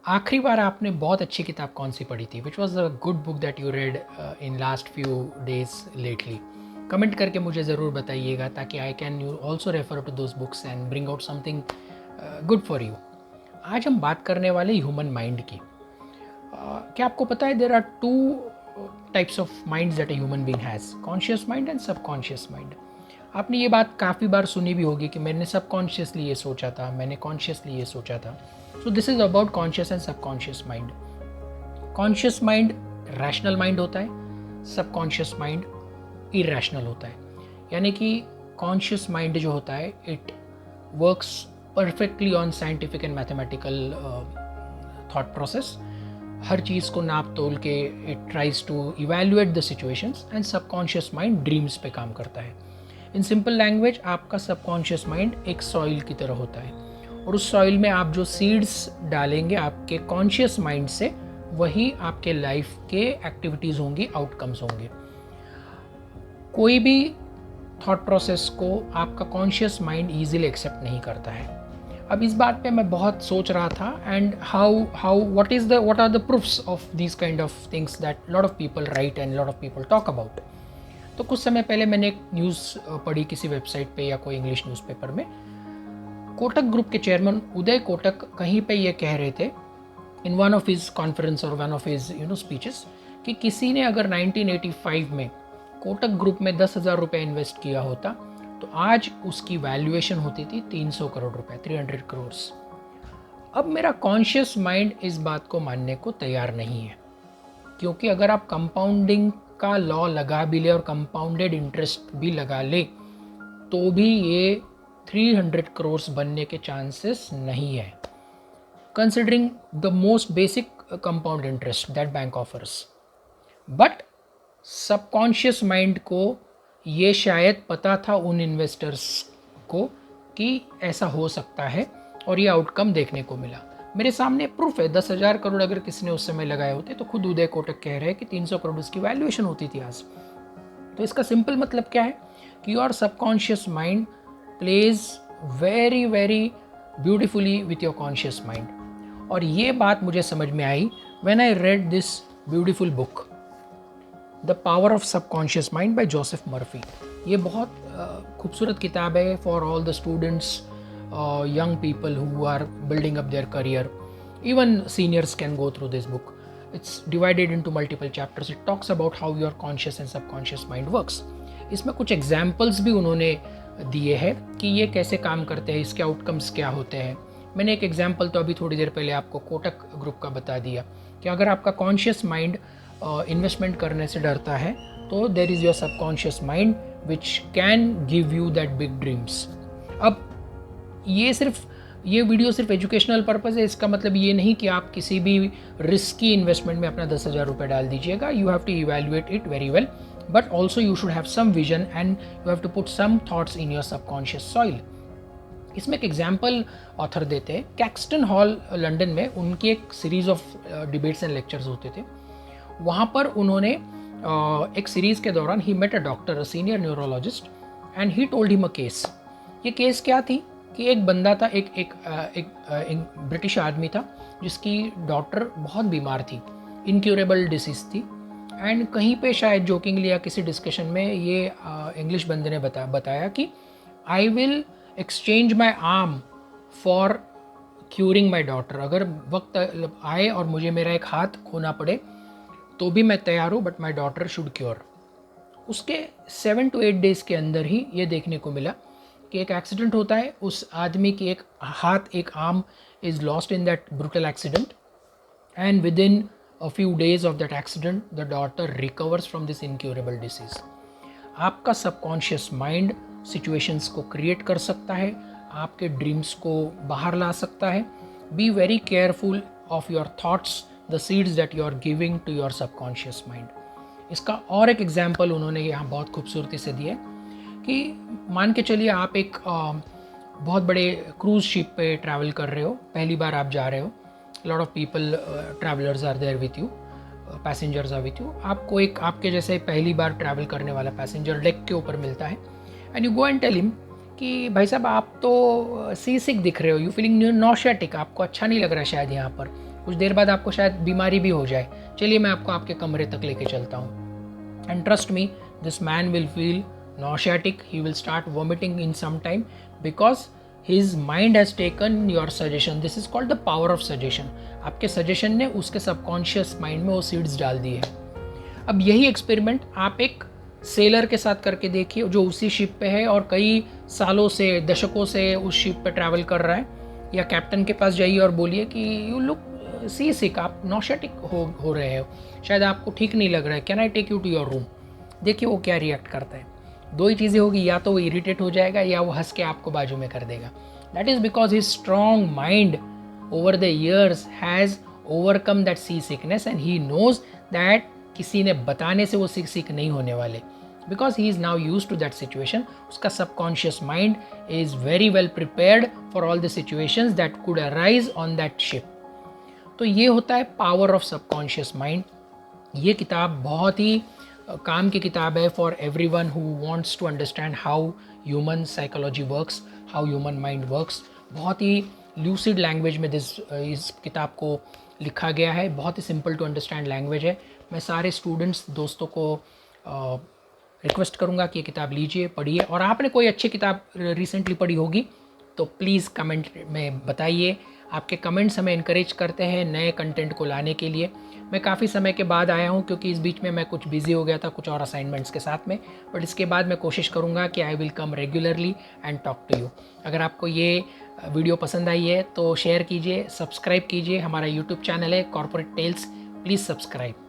आखिरी बार आपने बहुत अच्छी किताब कौन सी पढ़ी थी? Which was a good book that you read in last few days lately? Comment करके मुझे ज़रूर बताइएगा ताकि I can you also refer to those books and bring out something good for you. आज हम बात करने वाले ह्यूमन माइंड की। क्या आपको पता है there are two types of mind that a human being has, conscious mind and subconscious mind. आपने ये बात काफ़ी बार सुनी भी होगी कि मैंने सबकॉन्शियसली ये सोचा था, मैंने कॉन्शियसली ये सोचा था। So this is about conscious and subconscious mind. Conscious mind rational mind होता है, सबकॉन्शियस माइंड इरेशनल होता है। यानी कि कॉन्शियस माइंड जो होता है it works perfectly on scientific and mathematical thought process. हर चीज़ को नाप तोल के it tries to evaluate the situations. And subconscious mind dreams पे काम करता है। इन सिंपल लैंग्वेज आपका सबकॉन्शियस माइंड एक सॉइल की तरह होता है और उस सॉइल में आप जो सीड्स डालेंगे आपके कॉन्शियस माइंड से, वही आपके लाइफ के एक्टिविटीज़ होंगी, आउटकम्स होंगे। कोई भी थॉट प्रोसेस को आपका कॉन्शियस माइंड ईजिली एक्सेप्ट नहीं करता है। अब इस बात पे मैं बहुत सोच रहा था and how what are the proofs of this kind of things that lot of people write and lot of people talk about. तो कुछ समय पहले मैंने एक न्यूज़ पढ़ी किसी वेबसाइट पे या कोई इंग्लिश न्यूज़पेपर में। कोटक ग्रुप के चेयरमैन उदय कोटक कहीं पे ये कह रहे थे in one of his conference और वन ऑफ हिज स्पीचेस कि किसी ने अगर 1985 में कोटक ग्रुप में 10,000 रुपये इन्वेस्ट किया होता तो आज उसकी वैल्यूएशन होती थी 300 करोड़ रुपए, 300 करोड़। अब मेरा कॉन्शियस माइंड इस बात को मानने को तैयार नहीं है, क्योंकि अगर आप कंपाउंडिंग का लॉ लगा भी ले और कंपाउंडेड इंटरेस्ट भी लगा ले तो भी ये 300 करोड़ बनने के चांसेस नहीं है, considering the most basic compound interest that bank offers. But subconscious mind को ये शायद पता था उन इन्वेस्टर्स को कि ऐसा हो सकता है और ये आउटकम देखने को मिला। मेरे सामने प्रूफ है, 10,000 करोड़ अगर किसी ने उस समय लगाए होते तो खुद उदय कोटक कह रहे हैं कि 300 करोड़ उसकी वैल्यूएशन होती थी आज। तो इसका सिंपल मतलब क्या है कि your subconscious mind plays very very beautifully with your conscious mind. और ये बात मुझे समझ में I when I read this beautiful book the power of subconscious mind bye Joseph Murphy. ये बहुत खूबसूरत किताब है for all the students, young people who are building up their career. Even seniors can go through this book. It's divided into multiple chapters. It talks about how your conscious and subconscious mind works. इसमें कुछ examples भी उन्होंने दिए हैं कि ये कैसे काम करते हैं, इसके आउटकम्स क्या होते हैं। मैंने एक एग्जाम्पल तो अभी थोड़ी देर पहले आपको कोटक ग्रुप का बता दिया कि अगर आपका कॉन्शियस माइंड इन्वेस्टमेंट करने से डरता है तो there is your subconscious mind which can give you that big dreams. अब ये वीडियो सिर्फ एजुकेशनल पर्पज़ है। इसका मतलब ये नहीं कि आप किसी भी रिस्की इन्वेस्टमेंट में अपना 10,000 रुपये डाल दीजिएगा। You have to evaluate it very well, but also you should have some vision and you have to put some thoughts in your subconscious soil. इसमें एक एग्जाम्पल ऑथर देते हैं। कैक्सटन हॉल लंदन में उनकी एक series of debates and lectures होते थे। वहाँ पर उन्होंने एक सीरीज़ के दौरान ही met a doctor, a senior neurologist, and he told him a case. ये केस क्या थी कि एक बंदा था, एक ब्रिटिश आदमी था जिसकी डॉटर बहुत बीमार थी, इनक्यूरेबल डिसीज़ थी। एंड कहीं पे शायद जोकिंगली या किसी डिस्कशन में ये इंग्लिश बंदे ने बताया कि I will exchange my arm for curing my daughter. अगर वक्त आए और मुझे मेरा एक हाथ खोना पड़े तो भी मैं तैयार हूँ, but my daughter should cure. उसके 7 to 8 डेज़ के अंदर ही ये देखने को मिला कि एक एक्सीडेंट होता है, उस आदमी की एक हाथ, एक arm is lost in that brutal accident, and with in a few days of that accident the daughter recovers from this incurable disease. आपका सबकॉन्शियस माइंड सिचुएशंस को क्रिएट कर सकता है, आपके ड्रीम्स को बाहर ला सकता है। Be very careful of your thoughts, the seeds that you are giving to your subconscious mind. इसका और एक एग्जाम्पल उन्होंने यहाँ बहुत खूबसूरती से दिया कि मान के चलिए आप एक बहुत बड़े क्रूज़ शिप पे ट्रैवल कर रहे हो, पहली बार आप जा रहे हो। Lot of people travellers are there with you, passengers are with you. आपको एक आपके जैसे पहली बार ट्रैवल करने वाला पैसेंजर डेक के ऊपर मिलता है and you go and tell him कि भाई साहब आप तो सी सिक दिख रहे हो, यू फीलिंग नॉशेटिक, आपको अच्छा नहीं लग रहा शायद यहाँ पर, कुछ देर बाद आपको शायद बीमारी भी हो जाए, चलिए मैं आपको आपके कमरे तक लेके चलता हूँ। And trust me, this man will feel nauseatic, he will start vomiting in some time because his mind has taken your suggestion. This is called the power of suggestion. आपके सजेशन ने उसके सबकॉन्शियस माइंड में वो seeds डाल दी है। अब यही experiment आप एक सेलर के साथ करके देखिए जो उसी शिप पे है और कई सालों से, दशकों से उस शिप पे ट्रैवल कर रहा है। या कैप्टन के पास जाइए और बोलिए कि यू लुक सी सिक, आप नॉशेटिक हो रहे हो, शायद आपको ठीक नहीं लग रहा है, can I take you to your room. देखिए वो क्या रिएक्ट करता है। दो ही चीज़ें होगी, या तो वो इरिटेट हो जाएगा या वो हंस के आपको बाजू में कर देगा। That is because his strong mind over the years has overcome that sea sickness and he knows that किसी ने बताने से वो सिक नहीं होने वाले, because he is now use to that situation. उसका subconscious mind is very well prepared for all the situations that could arise on that ship. तो ये होता है पावर ऑफ सबकॉन्शियस माइंड। ये किताब बहुत ही काम की किताब है for every one who wants to understand how human psychology works, how human mind works. बहुत ही ल्यूसिड लैंग्वेज में इस किताब को लिखा गया है, बहुत ही सिंपल टू अंडरस्टैंड लैंग्वेज है। मैं सारे स्टूडेंट्स दोस्तों को रिक्वेस्ट करूँगा कि ये किताब लीजिए, पढ़िए। और आपने कोई अच्छी किताब रिसेंटली पढ़ी होगी तो प्लीज़ कमेंट में बताइए। आपके कमेंट्स हमें इनकरेज करते हैं नए कंटेंट को लाने के लिए। मैं काफ़ी समय के बाद आया हूँ क्योंकि इस बीच में मैं कुछ बिज़ी हो गया था कुछ और असाइनमेंट्स के साथ में, बट इसके बाद मैं कोशिश करूँगा कि I will come regularly and talk to you. अगर आपको ये वीडियो पसंद आई है तो शेयर कीजिए, सब्सक्राइब कीजिए। हमारा यूट्यूब चैनल है कॉर्पोरेट टेल्स, प्लीज़ सब्सक्राइब।